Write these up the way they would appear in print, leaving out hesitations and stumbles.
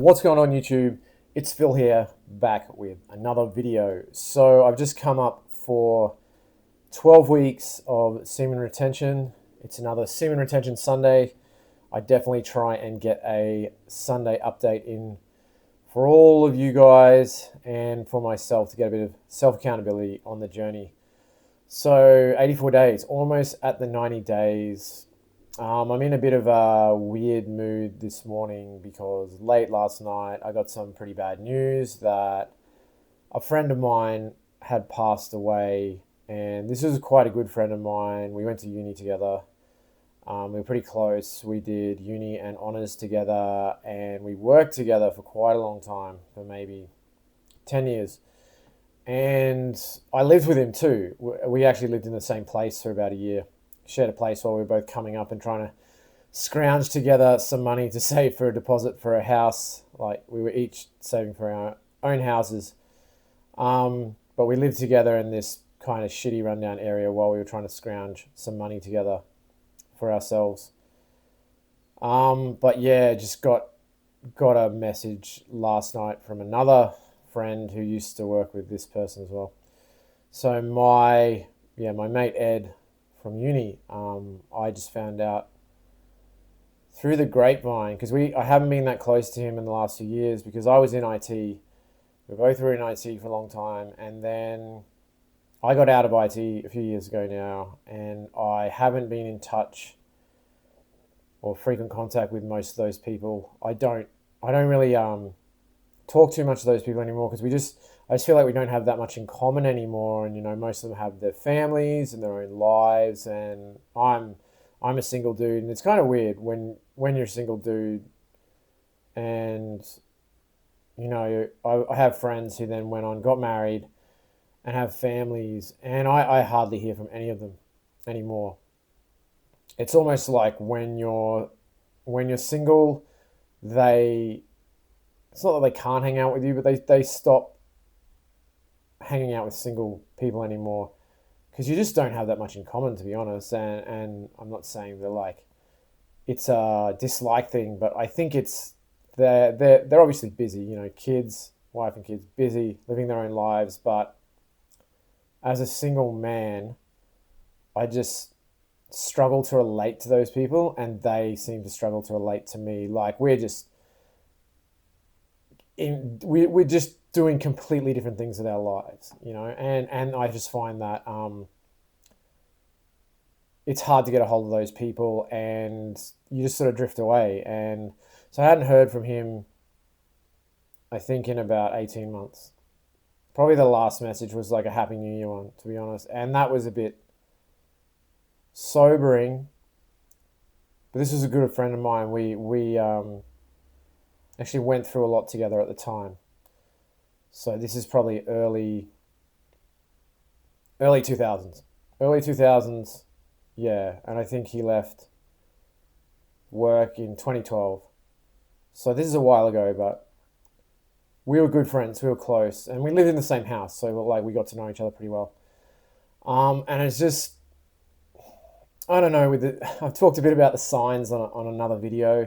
What's going on YouTube? It's Phil here, back with another video. So I've just come up for 12 weeks of semen retention. It's another semen retention Sunday. I definitely try and get a Sunday update in for all of you guys and for myself to get a bit of self-accountability on the journey. So 84 days, almost at the 90 days. I'm in a bit of a weird mood this morning because late last night I got some pretty bad news that a friend of mine had passed away, and this was quite a good friend of mine. We went to uni together. We were pretty close. We did uni and honors together, and we worked together for quite a long time, for maybe 10 years. And I lived with him too. We actually lived in the same place for about a year. Shared a place while we were both coming up and trying to scrounge together some money to save for a deposit for a house. Like, we were each saving for our own houses. But we lived together in this kind of shitty rundown area while we were trying to scrounge some money together for ourselves. But yeah, just got a message last night from another friend who used to work with this person as well. So my mate Ed from uni, I just found out through the grapevine, because I haven't been that close to him in the last few years because I was in IT. We both were in IT for a long time, and then I got out of IT a few years ago now, and I haven't been in touch or frequent contact with most of those people. I don't really talk too much to those people anymore because I just feel like we don't have that much in common anymore. And most of them have their families and their own lives, and I'm a single dude, and it's kind of weird when you're a single dude, and I have friends who then went on, got married, and have families, and I hardly hear from any of them anymore. It's almost like when you're single, it's not that they can't hang out with you, but they stop hanging out with single people anymore because you just don't have that much in common, to be honest. And I'm not saying it's a dislike thing, but I think they're obviously busy, kids, wife and kids, busy living their own lives. But as a single man, I just struggle to relate to those people, and they seem to struggle to relate to me. Like, we're just doing completely different things with our lives, and I just find that it's hard to get a hold of those people, and you just sort of drift away. And so I hadn't heard from him, I think, in about 18 months. Probably the last message was like a Happy New Year one, to be honest, and that was a bit sobering. But this was a good friend of mine. We actually went through a lot together at the time. So this is probably early 2000s. Early 2000s, yeah. And I think he left work in 2012. So this is a while ago, but we were good friends. We were close, and we lived in the same house. So we got to know each other pretty well. And it's just, I don't know. I've talked a bit about the signs on another video,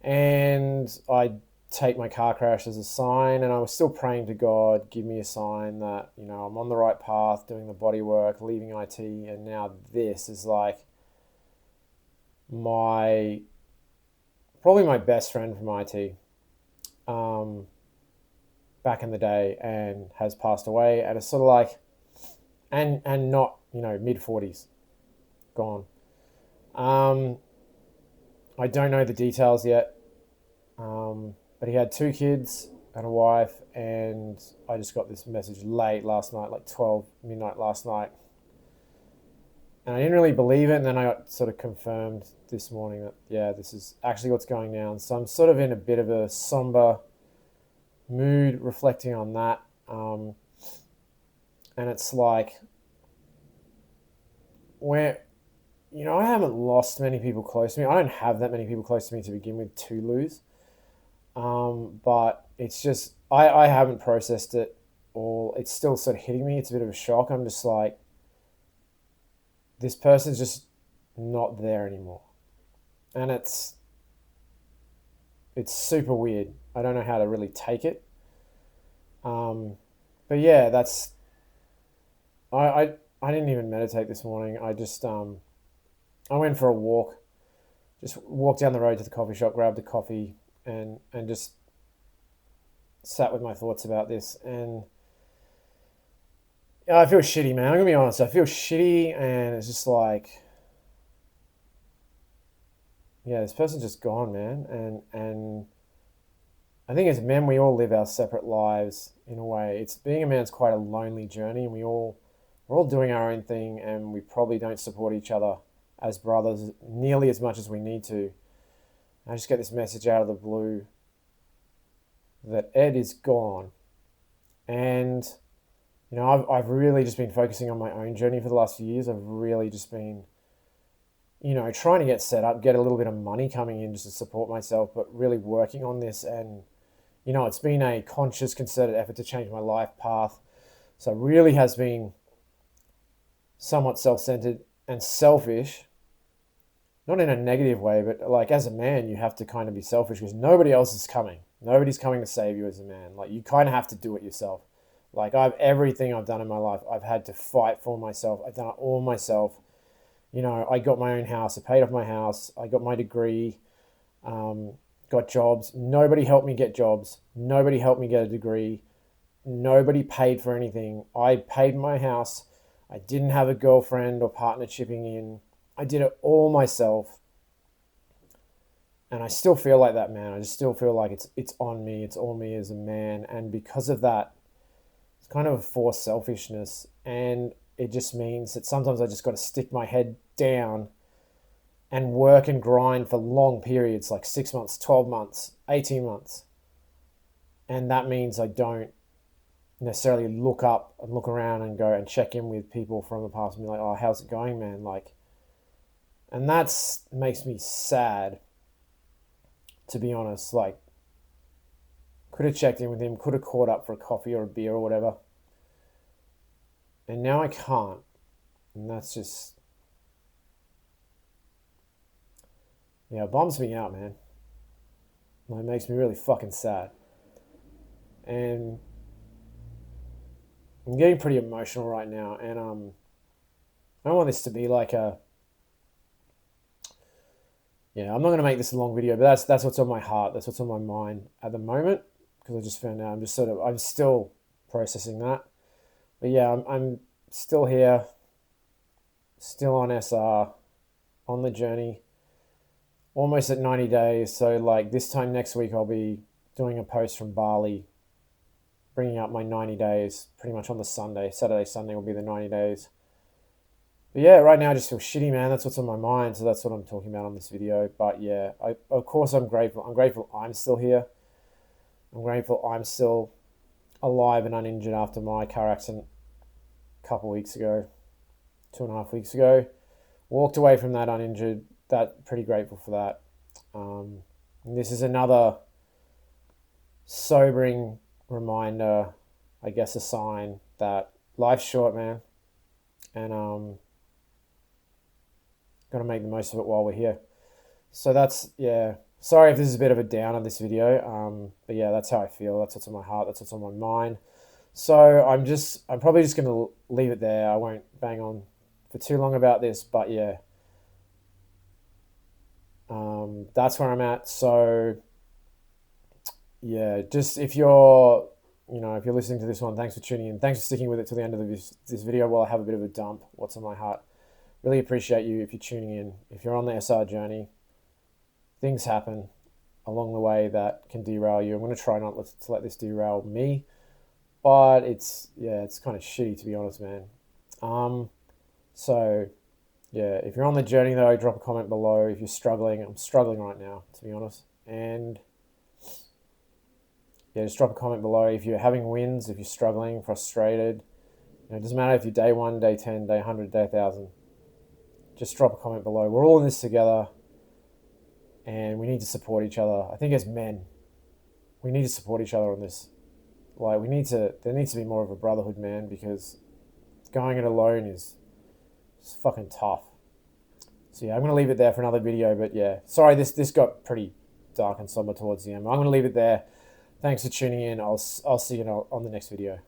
and I take my car crash as a sign, and I was still praying to God, give me a sign that I'm on the right path, doing the body work, leaving IT. And now this is like probably my best friend from IT, back in the day, and has passed away, and it's sort of like, and not mid-40s, gone. I don't know the details yet. But he had 2 kids and a wife, and I just got this message late last night, like 12 midnight last night. And I didn't really believe it, and then I got sort of confirmed this morning that, yeah, this is actually what's going down. So I'm sort of in a bit of a somber mood reflecting on that. And it's like, where, I haven't lost many people close to me. I don't have that many people close to me to begin with to lose. But it's just, I haven't processed it all. It's still sort of hitting me. It's a bit of a shock. I'm just like, this person's just not there anymore. And it's super weird. I don't know how to really take it. But yeah, that's I, I I didn't even meditate this morning. I went for a walk, just walked down the road to the coffee shop, grabbed a coffee, and just sat with my thoughts about this. And yeah, I feel shitty, man. I'm gonna be honest. I feel shitty, and it's just like, yeah, this person's just gone, man. And I think as men, we all live our separate lives in a way. It's being a man's quite a lonely journey, and we're all doing our own thing, and we probably don't support each other as brothers nearly as much as we need to. I just get this message out of the blue that Ed is gone, and I've really just been focusing on my own journey for the last few years. I've really just been, trying to get set up, get a little bit of money coming in just to support myself, but really working on this. And, it's been a conscious, concerted effort to change my life path. So it really has been somewhat self-centered and selfish, not in a negative way, but like as a man, you have to kind of be selfish because nobody else is coming. Nobody's coming to save you as a man. Like you kind of have to do it yourself. Like everything I've done in my life, I've had to fight for myself. I've done it all myself. I got my own house. I paid off my house. I got my degree. Got jobs. Nobody helped me get jobs. Nobody helped me get a degree. Nobody paid for anything. I paid my house. I didn't have a girlfriend or partner chipping in. I did it all myself. And I still feel like that, man. I just still feel like it's on me. It's on me as a man. And because of that, it's kind of a forced selfishness. And it just means that sometimes I just got to stick my head down and work and grind for long periods, like 6 months, 12 months, 18 months. And that means I don't necessarily look up and look around and go and check in with people from the past and be like, oh, how's it going, man? Like, and that's makes me sad, to be honest. Like, could have checked in with him, could have caught up for a coffee or a beer or whatever. And now I can't. And that's just, yeah, it bums me out, man. Like, it makes me really fucking sad. And I'm getting pretty emotional right now. And I don't want this to be like a, yeah, I'm not going to make this a long video, but that's what's on my heart. That's what's on my mind at the moment. Because I just found out I'm still processing that. But yeah, I'm still here, still on SR, on the journey, almost at 90 days. So like this time next week, I'll be doing a post from Bali, bringing up my 90 days pretty much on the Sunday. Saturday, Sunday will be the 90 days. But yeah, right now I just feel shitty, man. That's what's on my mind. So that's what I'm talking about on this video. But yeah, of course I'm grateful. I'm grateful I'm still here. I'm grateful I'm still alive and uninjured after my car accident a couple weeks ago, 2.5 weeks ago. Walked away from that uninjured. Pretty grateful for that. This is another sobering reminder, I guess, a sign that life's short, man. And got to make the most of it while we're here. So that's, yeah. Sorry if this is a bit of a down on this video, but yeah, that's how I feel. That's what's on my heart. That's what's on my mind. So I'm probably just going to leave it there. I won't bang on for too long about this, but yeah, that's where I'm at. So yeah, just if you're listening to this one, thanks for tuning in. Thanks for sticking with it till the end of this video while I have a bit of a dump. What's on my heart. Really appreciate you if you're tuning in. If you're on the SR journey, things happen along the way that can derail you. I'm going to try not to let this derail me, but it's kind of shitty, to be honest, man. So yeah, if you're on the journey though, drop a comment below. If you're struggling, I'm struggling right now, to be honest. And yeah, just drop a comment below. If you're having wins, if you're struggling, frustrated, it doesn't matter if you're day 1, day 10, day 100, day 1,000. Just drop a comment below. We're all in this together. And we need to support each other. I think as men, we need to support each other on this. Like there needs to be more of a brotherhood, man, because going it alone is fucking tough. So yeah, I'm going to leave it there for another video, but yeah, sorry, this got pretty dark and somber towards the end. I'm going to leave it there. Thanks for tuning in. I'll see you on the next video.